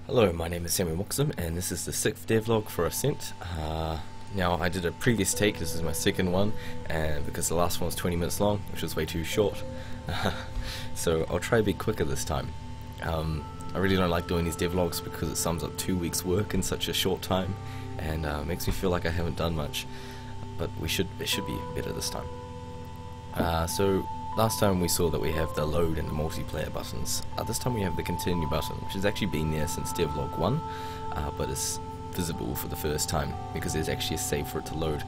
Hello, my name is Moxham, and this is the 6th devlog for Ascent. Now, I did a previous take, this is my second one, and because the last one was 20 minutes long, which was way too short, so I'll try to be quicker this time. I really don't like doing these devlogs because it sums up 2 weeks work in such a short time, and makes me feel like I haven't done much, but it should be better this time. So last time we saw that we have the load and the multiplayer buttons. This time we have the continue button, which has actually been there since devlog 1, but it's visible for the first time because there's actually a save for it to load.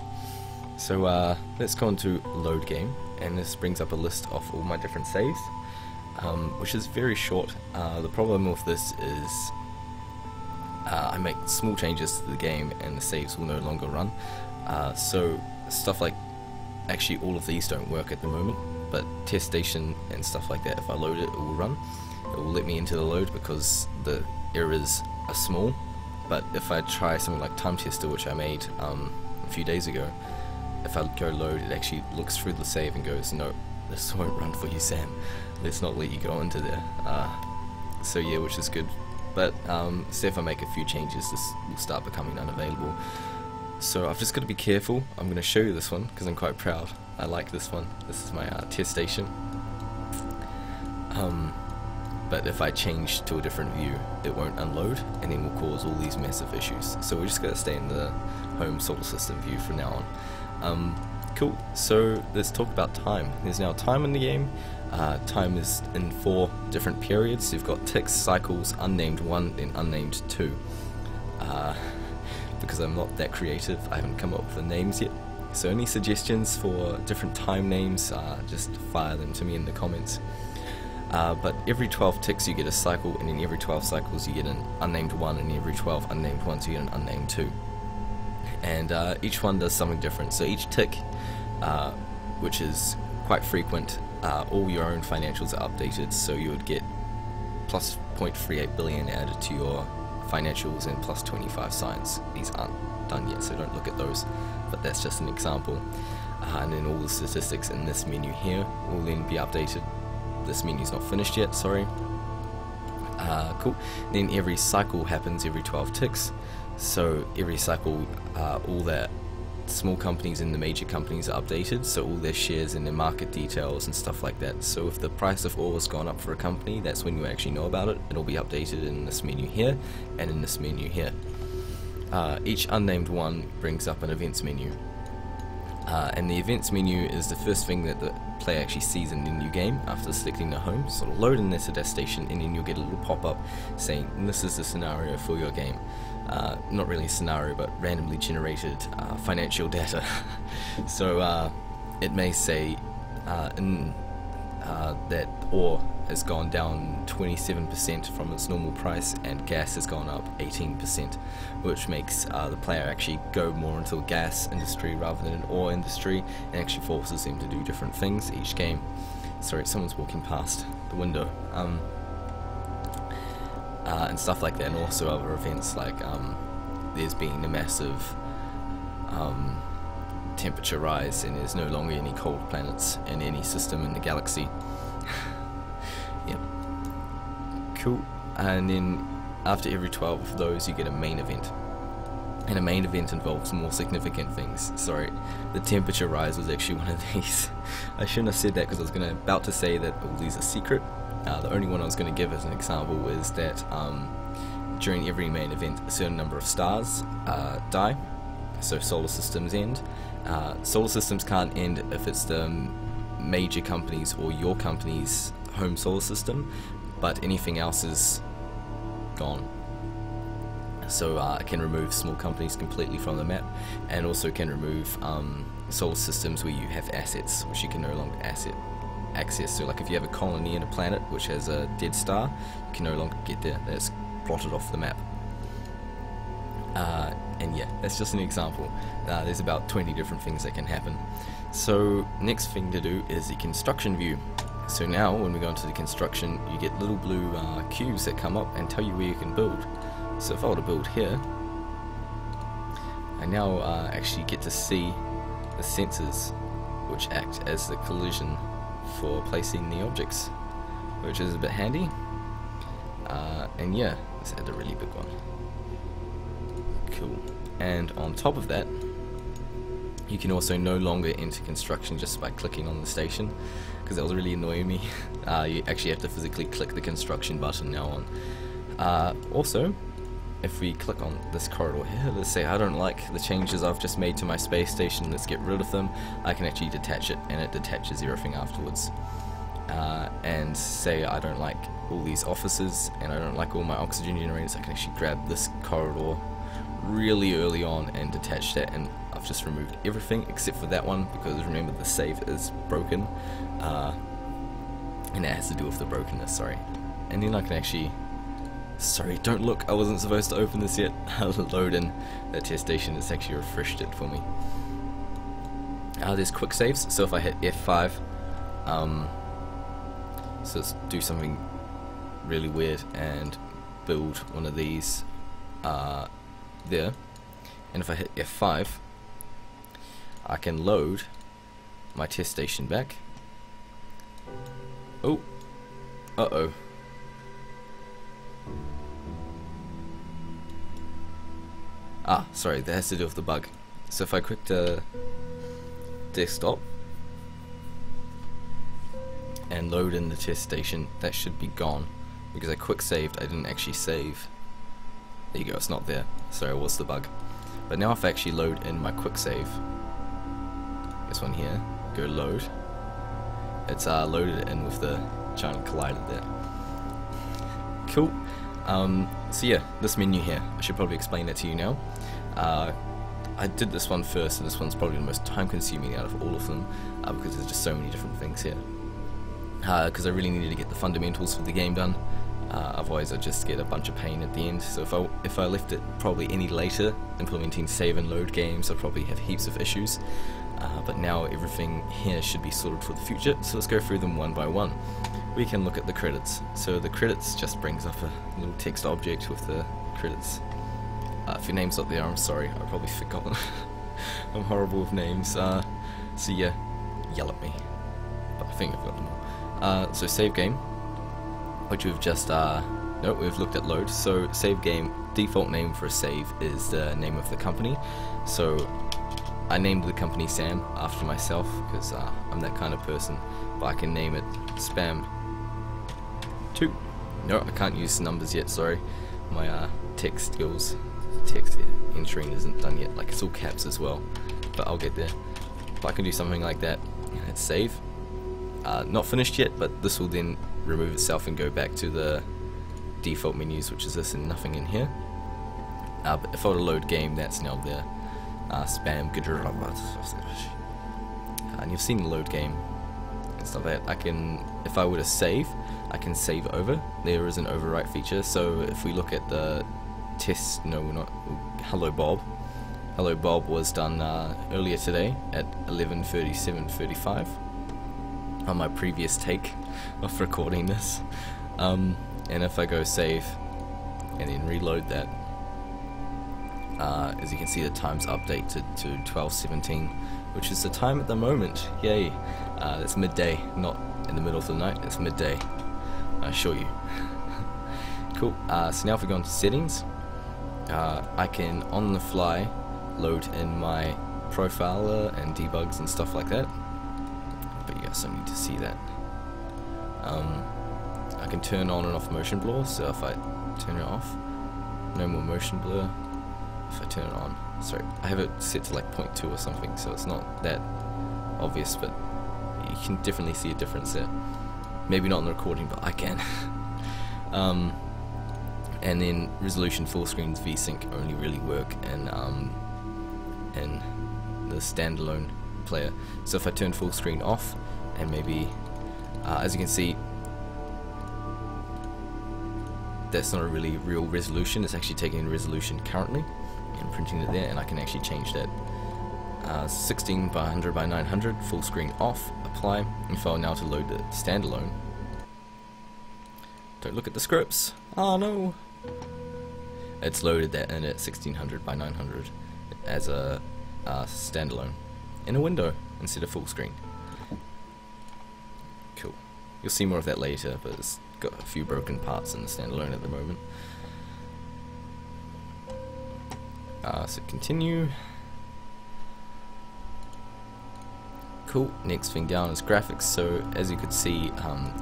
So let's go into load game, and this brings up a list of all my different saves, which is very short. The problem with this is I make small changes to the game and the saves will no longer run. So stuff like, actually all of these don't work at the moment, but test station and stuff like that, if I load it, it will run. It will let me into the load because the errors are small. But if I try something like time tester, which I made a few days ago, if I go load, it actually looks through the save and goes, no, this won't run for you, Sam. Let's not let you go into there. So yeah, which is good. But say if I make a few changes, this will start becoming unavailable. So I've just got to be careful. I'm going to show you this one because I'm quite proud. I like this one. This is my test station. But if I change to a different view, it won't unload, and then will cause all these massive issues. So we're just going to stay in the home solar system view from now on. Cool. So let's talk about time. There's now time in the game. Time is in 4 different periods. You've got ticks, cycles, unnamed 1, and unnamed 2. Because I'm not that creative, I haven't come up with the names yet. So any suggestions for different time names, just fire them to me in the comments. But every 12 ticks you get a cycle, and in every 12 cycles you get an unnamed 1, and every 12 unnamed 1s you get an unnamed 2. And each one does something different. So each tick, which is quite frequent, all your own financials are updated, so you would get plus 0.38 billion added to your financials and plus 25 signs. These aren't done yet, so don't look at those, but that's just an example. And then all the statistics in this menu here will then be updated. This menu's not finished yet, sorry. Cool. Then every cycle happens every 12 ticks, so every cycle all the small companies and the major companies are updated, so all their shares and their market details and stuff like that. So if the price of oil has gone up for a company, that's when you actually know about it. It'll be updated in this menu here and in this menu here. Each unnamed one brings up an events menu, and the events menu is the first thing that the player actually sees in the new game after selecting the home. So it'll load in this station, and then you'll get a little pop-up saying this is the scenario for your game. Not really a scenario, but randomly generated financial data. So it may say that ore has gone down 27% from its normal price, and gas has gone up 18%, which makes the player actually go more into the gas industry rather than an ore industry, and actually forces them to do different things each game. Sorry, someone's walking past the window. And stuff like that, and also other events like there's been a massive temperature rise, and there's no longer any cold planets in any system in the galaxy. Yep. Cool. And then after every 12 of those you get a main event, and a main event involves more significant things. Sorry, the temperature rise was actually one of these. I shouldn't have said that because I was about to say that all these are secret. The only one I was going to give as an example is that during every main event a certain number of stars die, so solar systems end. Solar systems can't end if it's the major companies or your company's home solar system, but anything else is gone. So I can remove small companies completely from the map, and also can remove solar systems where you have assets which you can no longer access. So like if you have a colony in a planet which has a dead star, you can no longer get there. That's plotted off the map. And yeah, that's just an example. There's about 20 different things that can happen. So next thing to do is the construction view. So now when we go into the construction, you get little blue cubes that come up and tell you where you can build. So if I were to build here, I now actually get to see the sensors which act as the collision for placing the objects, which is a bit handy. And yeah, let's add a really big one. Cool. And on top of that, you can also no longer enter construction just by clicking on the station, because that was really annoying me. You actually have to physically click the construction button now on. Also, if we click on this corridor here, let's say I don't like the changes I've just made to my space station, let's get rid of them, I can actually detach it, and it detaches everything afterwards. And say I don't like all these offices, and I don't like all my oxygen generators, I can actually grab this corridor really early on and detach that, and I've just removed everything except for that one, because remember the save is broken, and that has to do with the brokenness, sorry. And then I can actually, sorry, don't look, I wasn't supposed to open this yet. Load in that test station, it's actually refreshed it for me. There's quick saves, so if I hit F5, so let's do something really weird and build one of these there, and if I hit F5, I can load my test station back. Oh, uh-oh. Sorry, that has to do with the bug. So if I click the desktop and load in the test station, that should be gone, because I quick saved, I didn't actually save. There you go, it's not there. Sorry, what's the bug? But now if I actually load in my quick save, this one here, go load, it's loaded in with the giant collider there. Cool. So yeah, this menu here, I should probably explain it to you now. I did this one first, and this one's probably the most time consuming out of all of them, because there's just so many different things here. Because I really needed to get the fundamentals for the game done, otherwise I'd just get a bunch of pain at the end. So if I left it probably any later, implementing save and load games, I'd probably have heaps of issues. But now everything here should be sorted for the future, so let's go through them one by one. We can look at the credits. So the credits just brings up a little text object with the credits. If your name's not there, I'm sorry, I probably forgot. I'm horrible with names. So yeah, yell at me. But I think I've got them all. So save game, which we've just no, we've looked at load. So save game, default name for a save is the name of the company. So I named the company Sam after myself, because I'm that kind of person. But I can name it Spam 2. No, I can't use numbers yet, sorry. My text entering isn't done yet. Like, it's all caps as well, but I'll get there. But I can do something like that, and hit save. Not finished yet, but this will then remove itself and go back to the default menus, which is this and nothing in here. But if I were to load game, that's now there. Spam, and you've seen the load game and stuff like that. I can, if I were to save, I can save over. There is an overwrite feature. So if we look at the test, no, we're not. Hello Bob. Hello Bob was done earlier today at 11:37:35 on my previous take of recording this. And if I go save and then reload that, as you can see, the time's updated to 12:17, which is the time at the moment. Yay! It's midday, not in the middle of the night. It's midday. I assure you. Cool. So now if we go into settings, I can on the fly load in my profiler and debugs and stuff like that. But you guys don't need to see that. I can turn on and off motion blur. So if I turn it off, no more motion blur. If I turn it on, sorry, I have it set to like 0.2 or something, so it's not that obvious, but you can definitely see a difference there. Maybe not in the recording, but I can. And then resolution full screens VSync only really work in the standalone player. So if I turn full screen off, and maybe, as you can see, that's not a really real resolution. It's actually taking in resolution currently and printing it there, and I can actually change that. 16 by 100 by 900, full screen off, apply. If I were now to load the standalone, don't look at the scripts. Oh no! It's loaded that in at 1600 by 900 as a standalone in a window instead of full screen. Cool. You'll see more of that later, but it's got a few broken parts in the standalone at the moment. So continue. Cool. Next thing down is graphics. So as you could see,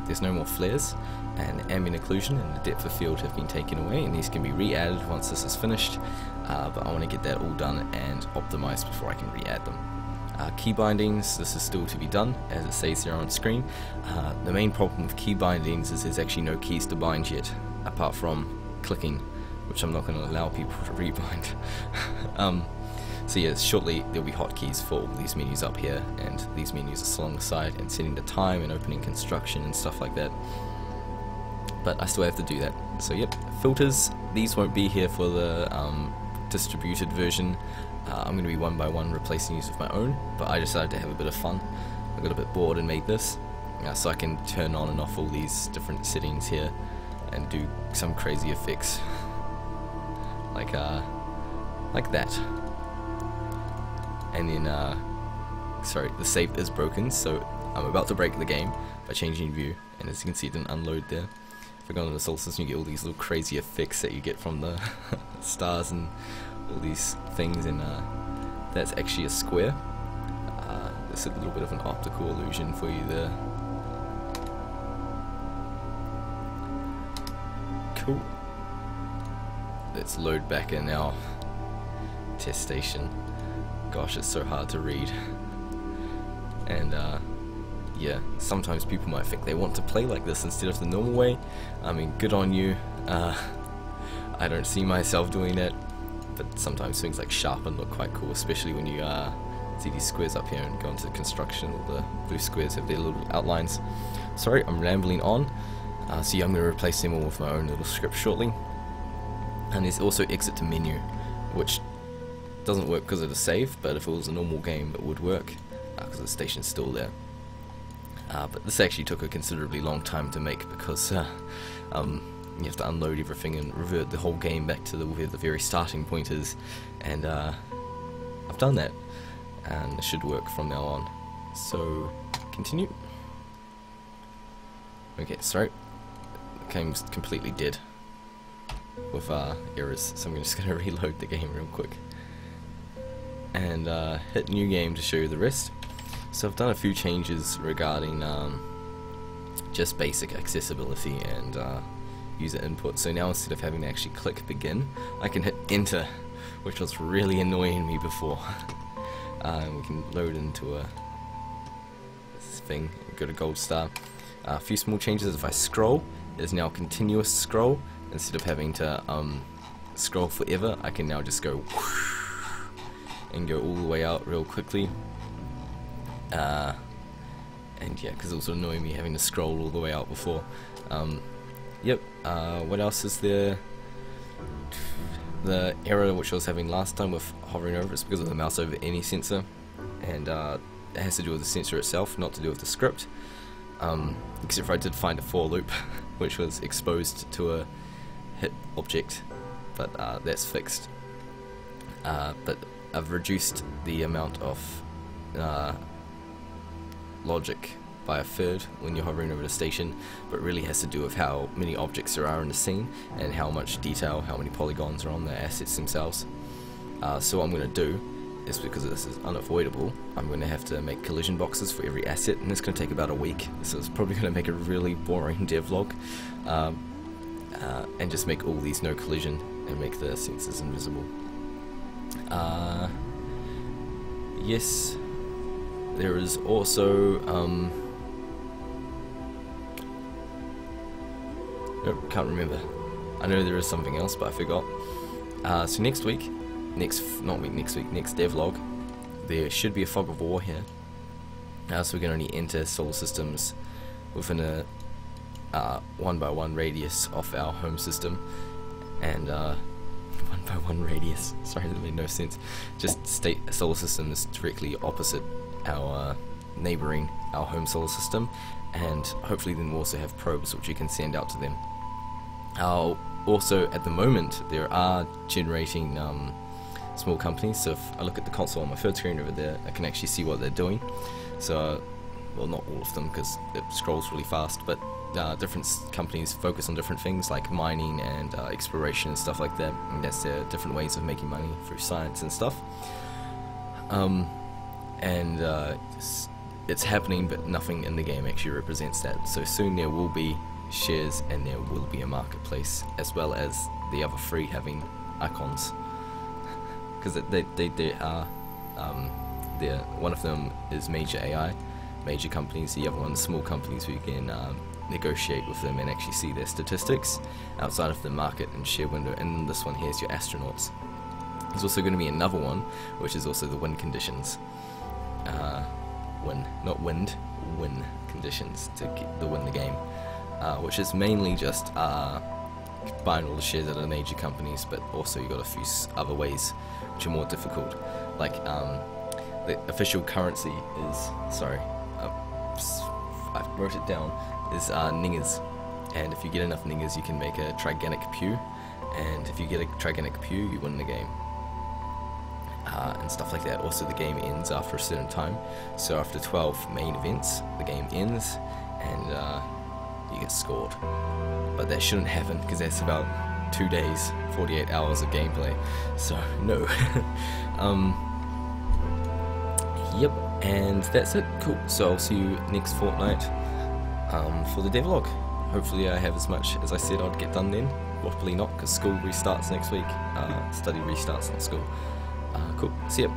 there's no more flares, and ambient occlusion and the depth of field have been taken away, and these can be re-added once this is finished. But I want to get that all done and optimized before I can re-add them. Key bindings, this is still to be done, as it says here on screen. The main problem with key bindings is there's actually no keys to bind yet, apart from clicking, which I'm not going to allow people to rebind. So yeah, shortly there'll be hotkeys for all these menus up here, and these menus along the side, and setting the time and opening construction and stuff like that. But I still have to do that. So yep, filters, these won't be here for the distributed version. I'm going to be one by one replacing these with my own, but I decided to have a bit of fun. I got a bit bored and made this, so I can turn on and off all these different settings here and do some crazy effects like that. And then sorry, the save is broken, so I'm about to break the game by changing view, and as you can see it didn't unload there. If I go into the solar system, you get all these little crazy effects that you get from the stars and all these things, and that's actually a square. There's a little bit of an optical illusion for you there. Cool. Let's load back in our test station. Gosh, it's so hard to read. And yeah, sometimes people might think they want to play like this instead of the normal way. I mean, good on you. I don't see myself doing that, but sometimes things like sharpen look quite cool, especially when you see these squares up here and go into construction. All the blue squares have their little outlines. Sorry, I'm rambling on. So yeah, I'm going to replace them all with my own little script shortly. And there's also exit to menu, which doesn't work because of the save, but if it was a normal game it would work, because the station's still there. But this actually took a considerably long time to make, because you have to unload everything and revert the whole game back to where the very starting point is, and I've done that, and it should work from now on. So continue. Okay, sorry, the game's completely dead with errors, so I'm just going to reload the game real quick and hit new game to show you the rest. So I've done a few changes regarding just basic accessibility and user input. So now instead of having to actually click begin, I can hit enter, which was really annoying me before. We can load into this thing, go to gold star. A few small changes. If I scroll, there's now continuous scroll. Instead of having to scroll forever, I can now just go whoosh and go all the way out real quickly. And yeah, because it was annoying me having to scroll all the way out before. Yep, what else is there? The error which I was having last time with hovering over is because of the mouse over any sensor, and it has to do with the sensor itself, not to do with the script. Except for I did find a for loop which was exposed to a hit object, but that's fixed. But I've reduced the amount of logic by a third when you're hovering over the station, but really has to do with how many objects there are in the scene and how much detail, how many polygons are on the assets themselves. So what I'm going to do is, because this is unavoidable, I'm going to have to make collision boxes for every asset, and it's going to take about a week, so it's probably going to make a really boring devlog, and just make all these no collision and make the sensors invisible. Yes, there is also nope, can't remember. I know there is something else, but I forgot. So next devlog, there should be a fog of war here. So we can only enter solar systems within a 1x1 radius of our home system, and 1x1 radius. Sorry, that made no sense. Just state a solar system is directly opposite our neighboring our home solar system, and hopefully then we'll also have probes which you can send out to them. Also, at the moment, there are generating small companies, so if I look at the console on my third screen over there, I can actually see what they're doing. So, well, not all of them because it scrolls really fast, but different companies focus on different things like mining and exploration and stuff like that, and that's their different ways of making money through science and stuff. It's happening, but nothing in the game actually represents that. So soon there will be shares and there will be a marketplace, as well as the other three having icons, because they are one of them is major AI, major companies. The other one is small companies who can negotiate with them and actually see their statistics outside of the market and share window. And this one here is your astronauts. There's also going to be another one, which is also the wind conditions. Win conditions to win the game, which is mainly just buying all the shares out of major companies, but also you got a few other ways which are more difficult, like the official currency is, sorry, I wrote it down, is ningers, and if you get enough ningers you can make a triganic pew, and if you get a triganic pew you win the game. And stuff like that. Also, the game ends after a certain time, so after 12 main events the game ends and you get scored, but that shouldn't happen because that's about 2 days, 48 hours of gameplay, so no. Yep, and that's it. Cool, so I'll see you next fortnight for the devlog. Hopefully I have as much as I said I'd get done then. Probably not, because school restarts next week. Study restarts, not school. Cool, see ya.